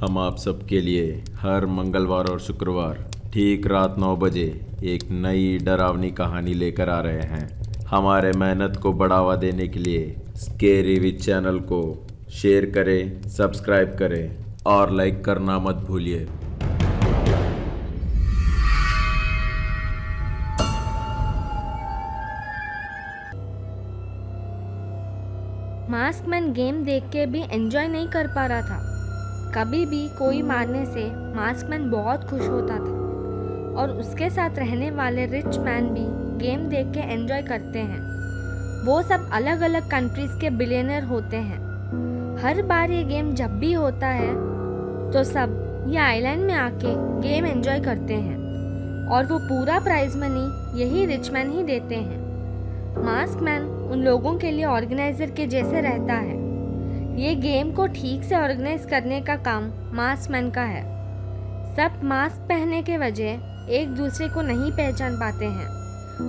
हम आप सबके लिए हर मंगलवार और शुक्रवार ठीक रात 9 बजे एक नई डरावनी कहानी लेकर आ रहे हैं। हमारे मेहनत को बढ़ावा देने के लिए स्केरी विच चैनल को शेयर करें, सब्सक्राइब करें और लाइक करना मत भूलिए। मास्कमैन गेम देख के भी एंजॉय नहीं कर पा रहा था। कभी भी कोई मारने से मास्कमैन बहुत खुश होता था और उसके साथ रहने वाले रिच मैन भी गेम देख के एंजॉय करते हैं। वो सब अलग अलग कंट्रीज के बिलियनर होते हैं। हर बार ये गेम जब भी होता है तो सब ये आइलैंड में आके गेम एंजॉय करते हैं और वो पूरा प्राइज मनी यही रिच मैन ही देते हैं। मास्कमैन उन लोगों के लिए ऑर्गेनाइजर के जैसे रहता है। ये गेम को ठीक से ऑर्गेनाइज करने का काम मास्कमैन का है। सब मास्क पहनने के वजह एक दूसरे को नहीं पहचान पाते हैं,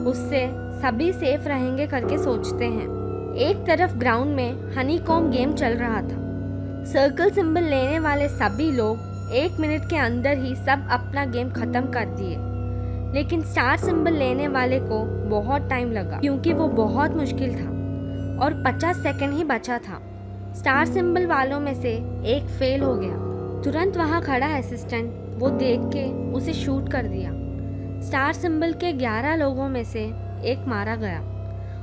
उससे सभी सेफ रहेंगे करके सोचते हैं। एक तरफ ग्राउंड में हनीकॉम्ब गेम चल रहा था। सर्कल सिंबल लेने वाले सभी लोग 1 मिनट के अंदर ही सब अपना गेम खत्म कर दिए, लेकिन स्टार सिंबल लेने वाले को बहुत टाइम लगा क्योंकि वो बहुत मुश्किल था और 50 सेकंड ही बचा था। स्टार सिंबल वालों में से एक फेल हो गया। तुरंत वहाँ खड़ा असिस्टेंट वो देख के उसे शूट कर दिया। स्टार सिंबल के 11 लोगों में से एक मारा गया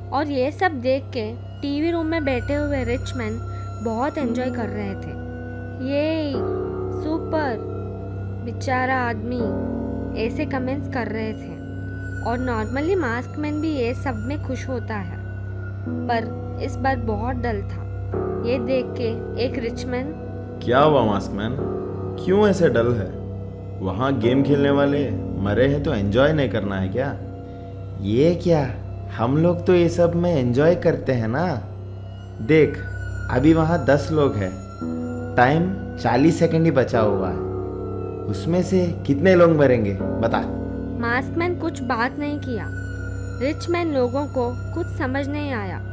और ये सब देख के टीवी रूम में बैठे हुए रिच मैन बहुत एंजॉय कर रहे थे। ये सुपर, बेचारा आदमी, ऐसे कमेंट्स कर रहे थे। और नॉर्मली मास्कमैन भी ये सब में खुश होता है, पर इस बार बहुत डल था। ये देख के एक रिचमैन, क्या हुआ मास्कमैन, क्यों ऐसे डल है? वहाँ गेम खेलने वाले मरे हैं तो एंजॉय नहीं करना है क्या? ये क्या, हम लोग तो ये सब में एंजॉय करते हैं ना। देख, अभी वहाँ 10 लोग हैं, टाइम 40 सेकंड ही बचा हुआ है। उसमें से कितने लोग मरेंगे बता। मास्कमैन कुछ बात नहीं किया। रिचमैन लोगों को कुछ समझ नहीं आया।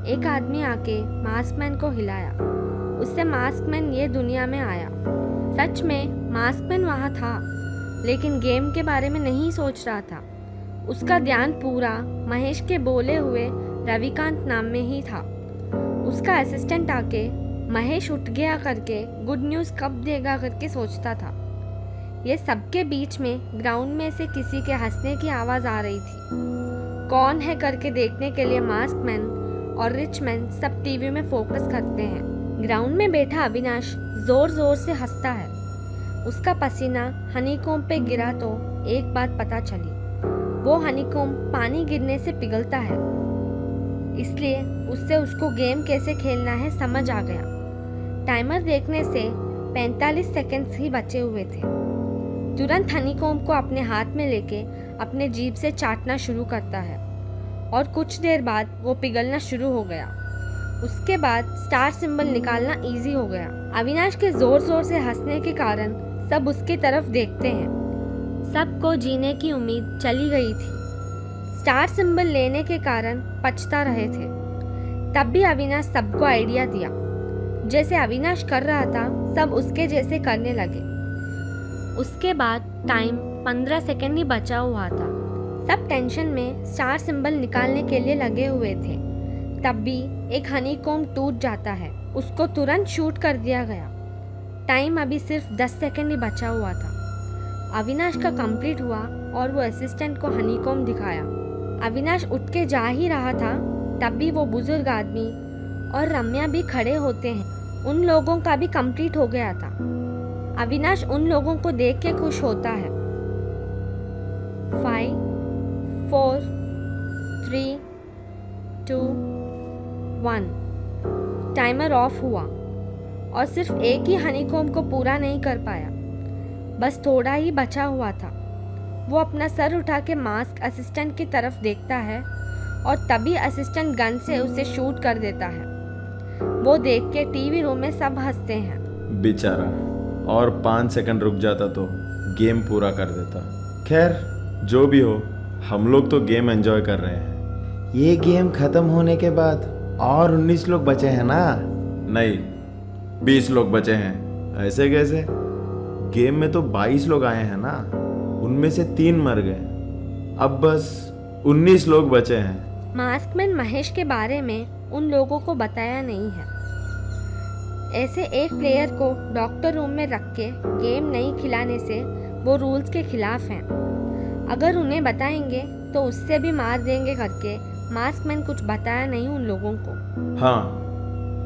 एक आदमी आके मास्कमैन को हिलाया। उससे मास्कमैन ये दुनिया में आया। सच में मास्कमैन वहाँ था, लेकिन गेम के बारे में नहीं सोच रहा था। उसका ध्यान पूरा महेश के बोले हुए रविकांत नाम में ही था। उसका असिस्टेंट आके महेश उठ गया करके गुड न्यूज़ कब देगा करके सोचता था। ये सबके बीच में ग्राउंड में से किसी के हंसने की आवाज़ आ रही थी। कौन है करके देखने के लिए मास्कमैन और रिचमैन सब टीवी में फोकस करते हैं। ग्राउंड में बैठा अविनाश जोर जोर से हंसता है। उसका पसीना हनीकॉम्ब पे गिरा तो एक बात पता चली, वो हनीकॉम्ब पानी गिरने से पिघलता है, इसलिए उससे उसको गेम कैसे खेलना है समझ आ गया। टाइमर देखने से 45 सेकंड्स ही बचे हुए थे। तुरंत हनीकॉम्ब को अपने हाथ में लेके अपने जीभ से चाटना शुरू करता है और कुछ देर बाद वो पिघलना शुरू हो गया। उसके बाद स्टार सिंबल निकालना इजी हो गया। अविनाश के जोर जोर से हंसने के कारण सब उसकी तरफ देखते हैं। सबको जीने की उम्मीद चली गई थी। स्टार सिंबल लेने के कारण पछता रहे थे। तब भी अविनाश सबको आइडिया दिया। जैसे अविनाश कर रहा था सब उसके जैसे करने लगे। उसके बाद टाइम 15 सेकंड ही बचा हुआ था। सब टेंशन में स्टार सिंबल निकालने के लिए लगे हुए थे। तब भी एक हनीकॉम्ब टूट जाता है। उसको तुरंत शूट कर दिया गया। टाइम अभी सिर्फ 10 सेकंड ही बचा हुआ था। अविनाश का कंप्लीट हुआ और वो असिस्टेंट को हनीकॉम्ब दिखाया। अविनाश उठ के जा ही रहा था, तब भी वो बुजुर्ग आदमी और रम्या भी खड़े होते हैं। उन लोगों का भी कंप्लीट हो गया था। अविनाश उन लोगों को देख के खुश होता है। 5, 4, 3, 2, 1 टाइमर ऑफ हुआ और सिर्फ एक ही हनीकॉम्ब को पूरा नहीं कर पाया, बस थोड़ा ही बचा हुआ था। वो अपना सर उठा के मास्क असिस्टेंट की तरफ देखता है और तभी असिस्टेंट गन से उसे शूट कर देता है। वो देख के टीवी रूम में सब हंसते हैं। बेचारा, और 5 सेकंड रुक जाता तो गेम पूरा कर देता। खैर, जो भी हो, हम लोग तो गेम एंजॉय कर रहे हैं। ये गेम खत्म होने के बाद और 19 लोग बचे हैं ना? नहीं, 20 लोग बचे हैं। ऐसे कैसे? गेम में तो 22 लोग आए हैं ना, उनमें से 3 मर गए, अब बस 19 लोग बचे हैं। मास्कमैन महेश के बारे में उन लोगों को बताया नहीं है। ऐसे एक प्लेयर को डॉक्टर रूम में रख के गेम नहीं खिलाने से वो रूल्स के खिलाफ हैं। अगर उन्हें बताएंगे तो उससे भी मार देंगे करके मास्कमैन कुछ बताया नहीं उन लोगों को। हाँ,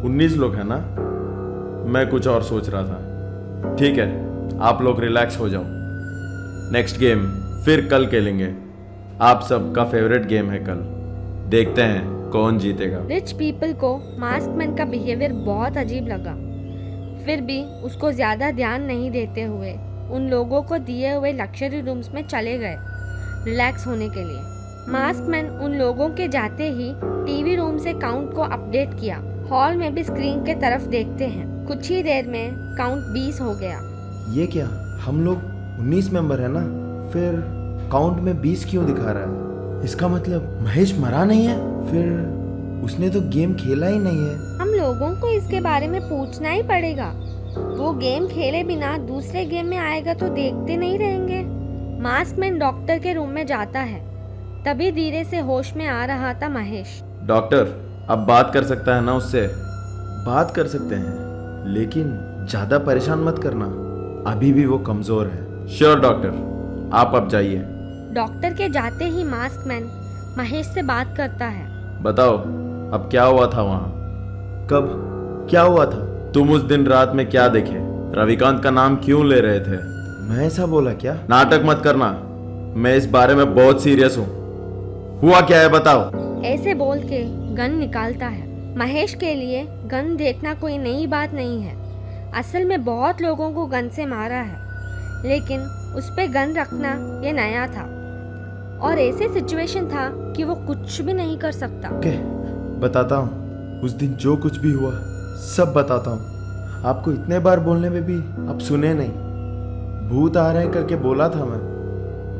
19 लोग हैं ना, मैं कुछ और सोच रहा था। ठीक है, आप लोग रिलैक्स हो जाओ, नेक्स्ट गेम फिर कल खेलेंगे। आप सबका फेवरेट गेम है कल, देखते हैं कौन जीतेगा। रिच पीपल को मास्कमैन का बिहेवियर बहुत अजीब लगा, फिर भी उसको ज़्यादा ध्यान नहीं देते हुए उन लोगों को दिए हुए लग्जरी रूम्स में चले गए रिलैक्स होने के लिए। मास्कमैन उन लोगों के जाते ही टीवी रूम से काउंट को अपडेट किया। हॉल में भी स्क्रीन के तरफ देखते हैं, कुछ ही देर में काउंट 20 हो गया। ये क्या, हम लोग 19 मेंबर है ना, फिर काउंट में 20 क्यों दिखा रहा है? इसका मतलब महेश मरा नहीं है, फिर उसने तो गेम खेला ही नहीं है। हम लोगों को इसके बारे में पूछना ही पड़ेगा। वो गेम खेले बिना दूसरे गेम में आएगा तो देखते नहीं रहेंगे। मास्कमैन डॉक्टर के रूम में जाता है, तभी धीरे से होश में आ रहा था महेश। डॉक्टर, अब बात कर सकता है ना उससे? बात कर सकते हैं, लेकिन ज्यादा परेशान मत करना, अभी भी वो कमजोर है। श्योर डॉक्टर, आप अब जाइए। डॉक्टर के जाते ही मास्कमैन महेश से बात करता है। बताओ, अब क्या हुआ था वहाँ? कब? क्या हुआ था? तुम उस दिन रात में क्या देखे? रविकांत का नाम क्यों ले रहे थे? मैं ऐसा बोला क्या? नाटक मत करना, मैं इस बारे में बहुत सीरियस हूँ। हुआ क्या है बताओ। ऐसे बोल के गन निकालता है। महेश के लिए गन देखना कोई नई बात नहीं है। असल में बहुत लोगों को गन से मारा है, लेकिन उस पे गन रखना ये नया था और ऐसे सिचुएशन था कि वो कुछ भी नहीं कर सकता। ओके, बताता हूँ। उस दिन जो कुछ भी हुआ सब बताता हूँ। आपको इतने बार बोलने में भी आप सुने नहीं। भूत आ रहे हैं करके बोला था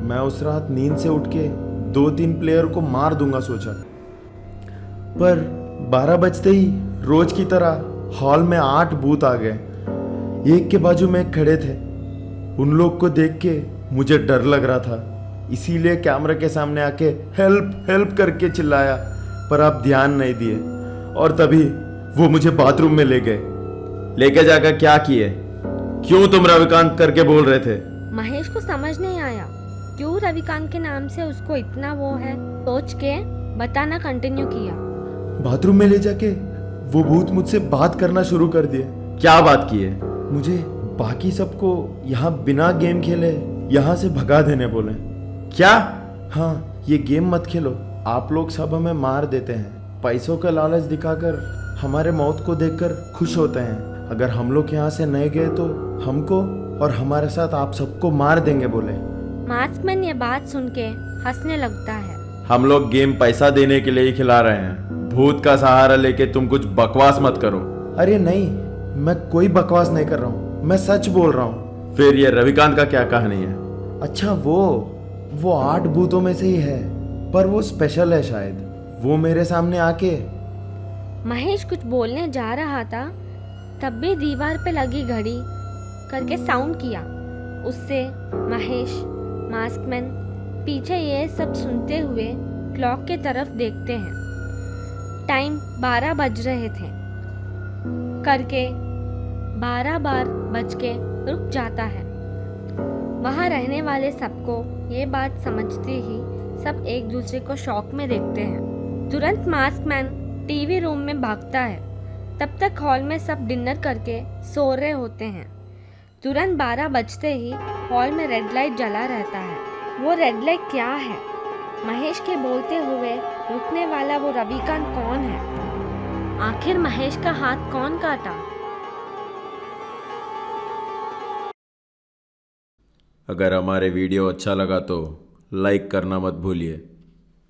मैं उस रात नींद से उठ के 2-3 प्लेयर को मार दूंगा सोचा, पर 12 बजते ही रोज की तरह हॉल में 8 भूत आ गए, एक के बाजू में एक खड़े थे। उन लोग को देख के मुझे डर लग रहा था, इसीलिए कैमरा के सामने आके हेल्प हेल्प करके चिल्लाया, पर आप ध्यान नहीं दिए और तभी वो मुझे बाथरूम में ले गए। लेके जाकर क्या किए? क्यों तुम रविकांत करके बोल रहे थे? महेश को समझ नहीं आया क्यों रविकांत के नाम से उसको इतना वो है। सोच के बताना कंटिन्यू किया। बाथरूम में ले जाके वो भूत मुझसे बात करना शुरू कर दिए। क्या बात की है? मुझे बाकी सबको यहाँ बिना गेम खेले यहाँ से भगा देने बोले। क्या? हाँ, ये गेम मत खेलो, आप लोग सब हमें मार देते हैं, पैसों का लालच दिखाकर हमारे मौत को देखकर खुश होते हैं। अगर हम लोग यहाँ से नहीं गए तो हमको और हमारे साथ आप सबको मार देंगे बोले। मास्कमैन ये बात सुन के हंसने लगता है। हम लोग गेम पैसा देने के लिए ही खिला रहे हैं, भूत का सहारा लेके तुम कुछ बकवास मत करो। अरे नहीं, मैं कोई बकवास नहीं कर रहा हूँ, मैं सच बोल रहा हूँ। फिर ये रविकांत का क्या कहानी है? अच्छा, वो 8 भूतों में से ही है, पर वो स्पेशल है शायद। वो मेरे सामने आके महेश कुछ बोलने जा रहा था, तब भी दीवार पे लगी घड़ी करके साउंड किया। उससे महेश, मास्कमैन पीछे ये सब सुनते हुए क्लॉक के तरफ देखते हैं। टाइम 12 बज रहे थे करके 12 बार बज के रुक जाता है। वहाँ रहने वाले सबको ये बात समझते ही सब एक दूसरे को शॉक में देखते हैं। तुरंत मास्कमैन टीवी रूम में भागता है। तब तक हॉल में सब डिनर करके सो रहे होते हैं। तुरंत 12 बजते ही हॉल में रेड लाइट जला रहता है। वो रेड लाइट क्या है? महेश के बोलते हुए रुकने वाला वो रविकांत कौन है? आखिर महेश का हाथ कौन काटा? अगर हमारे वीडियो अच्छा लगा तो लाइक करना मत भूलिए।